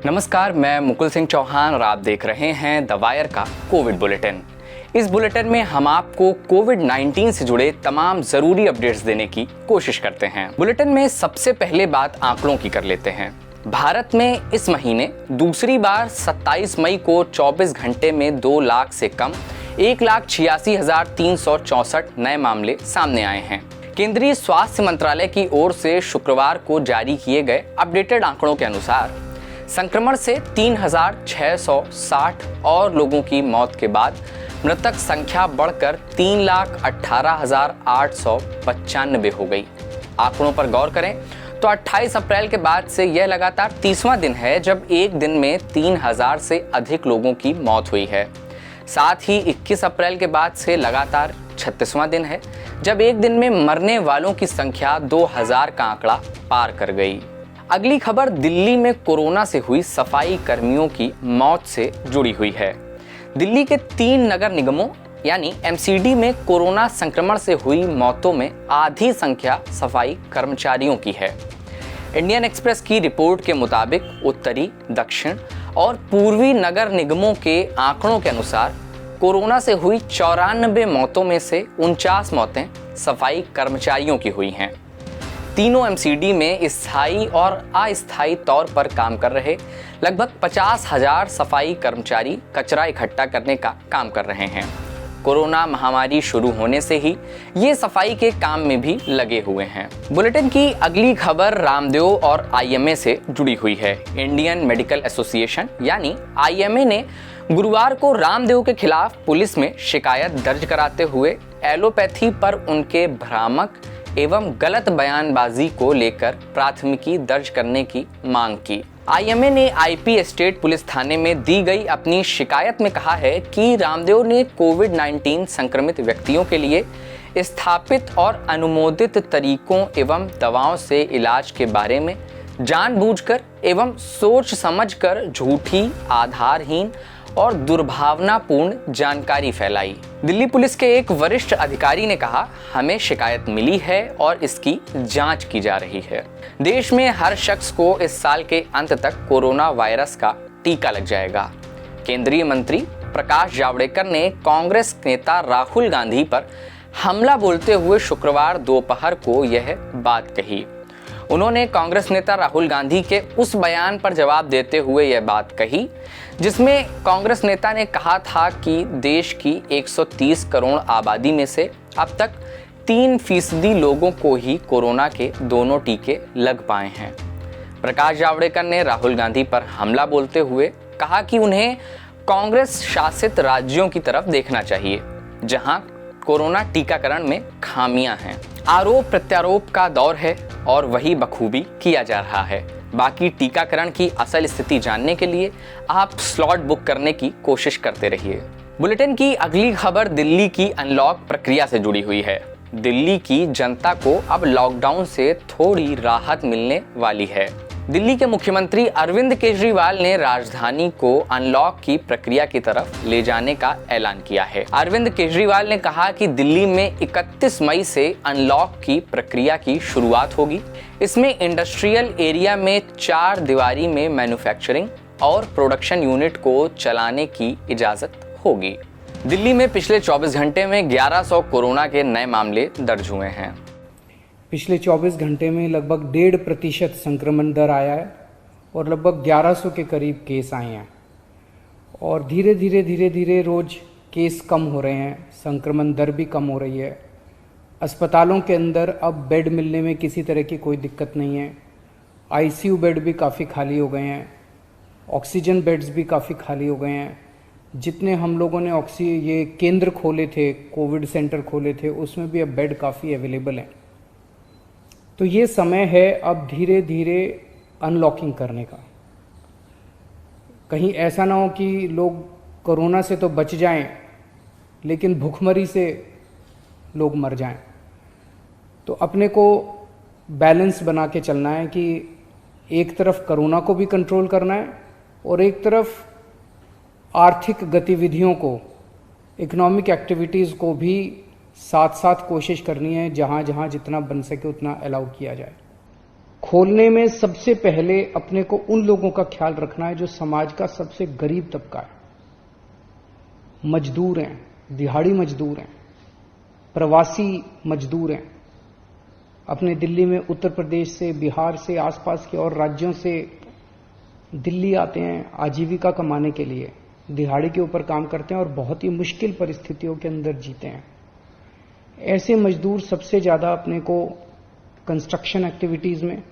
नमस्कार, मैं मुकुल सिंह चौहान और आप देख रहे हैं द वायर का कोविड बुलेटिन। इस बुलेटिन में हम आपको कोविड-19 से जुड़े तमाम जरूरी अपडेट्स देने की कोशिश करते हैं। बुलेटिन में सबसे पहले बात आंकड़ों की कर लेते हैं। भारत में इस महीने दूसरी बार 27 मई को 24 घंटे में 2 लाख से कम 1,86,364 नए मामले सामने आए हैं। केंद्रीय स्वास्थ्य मंत्रालय की ओर से शुक्रवार को जारी किए गए अपडेटेड आंकड़ों के अनुसार संक्रमण से 3,660 और लोगों की मौत के बाद मृतक संख्या बढ़कर 3,18,895 हो गई। आंकड़ों पर गौर करें तो 28 अप्रैल के बाद से यह लगातार 30वां दिन है जब एक दिन में 3,000 से अधिक लोगों की मौत हुई है। साथ ही 21 अप्रैल के बाद से लगातार 36वां दिन है जब एक दिन में मरने वालों की संख्या 2,000 का आंकड़ा पार कर गई। अगली खबर दिल्ली में कोरोना से हुई सफाई कर्मियों की मौत से जुड़ी हुई है। दिल्ली के 3 नगर निगमों यानी एमसीडी में कोरोना संक्रमण से हुई मौतों में आधी संख्या सफाई कर्मचारियों की है। इंडियन एक्सप्रेस की रिपोर्ट के मुताबिक उत्तरी, दक्षिण और पूर्वी नगर निगमों के आंकड़ों के अनुसार कोरोना से हुई 94 मौतों में से 49 मौतें सफाई कर्मचारियों की हुई हैं। तीनों एमसीडी में स्थायी और अस्थायी तौर पर काम कर रहे लगभग 50,000 सफाई कर्मचारी कचरा इकट्ठा करने का काम कर रहे हैं। कोरोना महामारी शुरू होने से ही ये सफाई के काम में भी लगे हुए हैं। बुलेटिन की अगली खबर रामदेव और आईएमए से जुड़ी हुई है। इंडियन मेडिकल एसोसिएशन यानी आईएमए ने गुरुवार को रामदेव के खिलाफ पुलिस में शिकायत दर्ज कराते हुए एलोपैथी पर उनके भ्रामक एवं गलत बयानबाजी को लेकर प्राथमिकी दर्ज करने की मांग की। आईएमए ने आईपी एस्टेट पुलिस थाने में दी गई अपनी शिकायत में कहा है कि रामदेव ने कोविड-19 संक्रमित व्यक्तियों के लिए स्थापित और अनुमोदित तरीकों एवं दवाओं से इलाज के बारे में जानबूझकर एवं सोच समझकर झूठी, आधारहीन और दुर्भावनापूर्ण जानकारी फैलाई। दिल्ली पुलिस के एक वरिष्ठ अधिकारी ने कहा, हमें शिकायत मिली है और इसकी जांच की जा रही है। देश में हर शख्स को इस साल के अंत तक कोरोना वायरस का टीका लग जाएगा। केंद्रीय मंत्री प्रकाश जावड़ेकर ने कांग्रेस नेता राहुल गांधी पर हमला बोलते हुए शुक्रवार दोपहर को यह बात कही। उन्होंने कांग्रेस नेता राहुल गांधी के उस बयान पर जवाब देते हुए यह बात कही जिसमें कांग्रेस नेता ने कहा था कि देश की 130 करोड़ आबादी में से अब तक 3% लोगों को ही कोरोना के दोनों टीके लग पाए हैं। प्रकाश जावड़ेकर ने राहुल गांधी पर हमला बोलते हुए कहा कि उन्हें कांग्रेस शासित राज्यों की तरफ देखना चाहिए जहां कोरोना टीकाकरण में खामियां हैं। आरोप प्रत्यारोप का दौर है और वही बखूबी किया जा रहा है। बाकी टीकाकरण की असल स्थिति जानने के लिए आप स्लॉट बुक करने की कोशिश करते रहिए। बुलेटिन की अगली खबर दिल्ली की अनलॉक प्रक्रिया से जुड़ी हुई है। दिल्ली की जनता को अब लॉकडाउन से थोड़ी राहत मिलने वाली है। दिल्ली के मुख्यमंत्री अरविंद केजरीवाल ने राजधानी को अनलॉक की प्रक्रिया की तरफ ले जाने का ऐलान किया है। अरविंद केजरीवाल ने कहा कि दिल्ली में 31 मई से अनलॉक की प्रक्रिया की शुरुआत होगी। इसमें इंडस्ट्रियल एरिया में 4 दीवारी में मैन्युफैक्चरिंग और प्रोडक्शन यूनिट को चलाने की इजाजत होगी। दिल्ली में पिछले 24 घंटे में 1100 कोरोना के नए मामले दर्ज हुए हैं। पिछले 24 घंटे में लगभग 1.5% संक्रमण दर आया है और लगभग 1100 के करीब केस आए हैं और धीरे धीरे रोज केस कम हो रहे हैं, संक्रमण दर भी कम हो रही है। अस्पतालों के अंदर अब बेड मिलने में किसी तरह की कोई दिक्कत नहीं है। आईसीयू बेड भी काफ़ी खाली हो गए हैं, ऑक्सीजन बेड्स भी काफ़ी खाली हो गए हैं। जितने हम लोगों ने ये केंद्र खोले थे, कोविड सेंटर खोले थे, उसमें भी अब बेड काफ़ी अवेलेबल हैं। तो ये समय है अब धीरे धीरे अनलॉकिंग करने का। कहीं ऐसा ना हो कि लोग कोरोना से तो बच जाएं लेकिन भूखमरी से लोग मर जाएं। तो अपने को बैलेंस बना के चलना है कि एक तरफ कोरोना को भी कंट्रोल करना है और एक तरफ आर्थिक गतिविधियों को, इकोनॉमिक एक्टिविटीज़ को भी साथ साथ कोशिश करनी है, जहाँ जहाँ जितना बन सके उतना अलाउ किया जाए। खोलने में सबसे पहले अपने को उन लोगों का ख्याल रखना है जो समाज का सबसे गरीब तबका है, मजदूर हैं, दिहाड़ी मजदूर हैं, प्रवासी मजदूर हैं। अपने दिल्ली में उत्तर प्रदेश से, बिहार से, आसपास के और राज्यों से दिल्ली आते हैं आजीविका कमाने के लिए, दिहाड़ी के ऊपर काम करते हैं और बहुत ही मुश्किल परिस्थितियों के अंदर जीते हैं। ऐसे मजदूर सबसे ज्यादा अपने को कंस्ट्रक्शन एक्टिविटीज में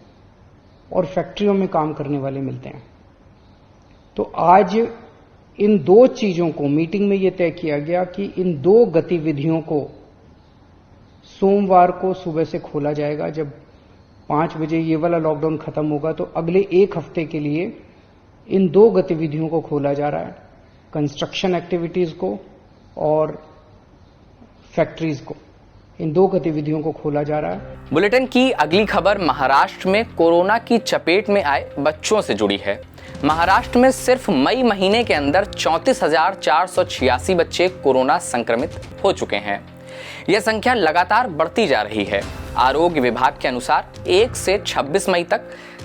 और फैक्ट्रियों में काम करने वाले मिलते हैं। तो आज इन दो चीजों को मीटिंग में यह तय किया गया कि इन दो गतिविधियों को सोमवार को सुबह से खोला जाएगा। जब 5 बजे ये वाला लॉकडाउन खत्म होगा तो अगले 1 हफ्ते के लिए इन दो गतिविधियों को खोला जा रहा है, कंस्ट्रक्शन एक्टिविटीज को और फैक्ट्रीज को। इन दो गतिविधियों को खोला जा रहा है। बुलेटिन की अगली खबर महाराष्ट्र में कोरोना की चपेट में आए बच्चों से जुड़ी है। महाराष्ट्र में सिर्फ मई महीने के अंदर 34,486 बच्चे कोरोना संक्रमित हो चुके हैं। यह संख्या लगातार बढ़ती जा रही है। आरोग्य विभाग के अनुसार 1 से 26 मई तक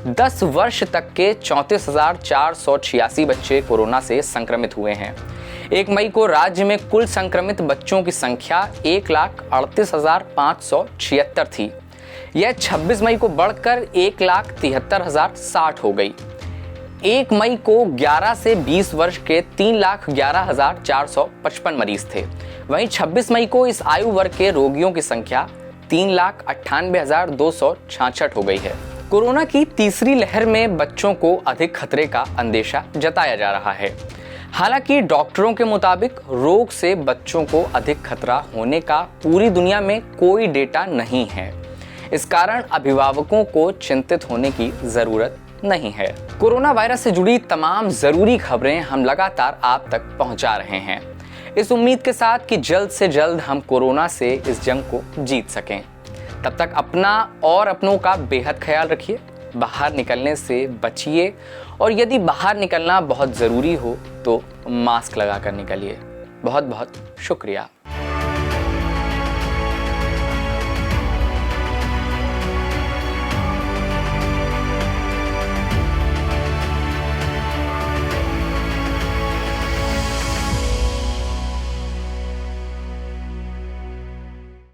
10 वर्ष तक के 34,486 बच्चे कोरोना से संक्रमित हुए हैं। 1 मई को राज्य में कुल संक्रमित बच्चों की संख्या 1,38,576 थी। यह 26 मई को बढ़कर 1,73,060 हो गई। 1 मई को 11 से 20 वर्ष के 3,11,455 मरीज थे। वहीं 26 मई को इस आयु वर्ग के रोगियों की संख्या 3,98,266 हो गई है। कोरोना की तीसरी लहर में बच्चों को अधिक खतरे का अंदेशा जताया जा रहा है। हालांकि डॉक्टरों के मुताबिक रोग से बच्चों को अधिक खतरा होने का पूरी दुनिया में कोई डेटा नहीं है। इस कारण अभिभावकों को चिंतित होने की जरूरत नहीं है। कोरोना वायरस से जुड़ी तमाम जरूरी खबरें हम लगातार आप तक पहुंचा रहे हैं, इस उम्मीद के साथ कि जल्द से जल्द हम कोरोना से इस जंग को जीत सकें। तब तक अपना और अपनों का बेहद ख्याल रखिए, बाहर निकलने से बचिए और यदि बाहर निकलना बहुत ज़रूरी हो तो मास्क लगाकर निकलिए। बहुत बहुत शुक्रिया।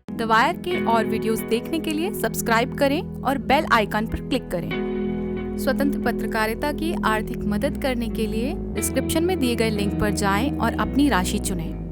द वायर के और वीडियोस देखने के लिए सब्सक्राइब करें और बेल आइकन पर क्लिक करें। स्वतंत्र पत्रकारिता की आर्थिक मदद करने के लिए डिस्क्रिप्शन में दिए गए लिंक पर जाएं और अपनी राशि चुनें।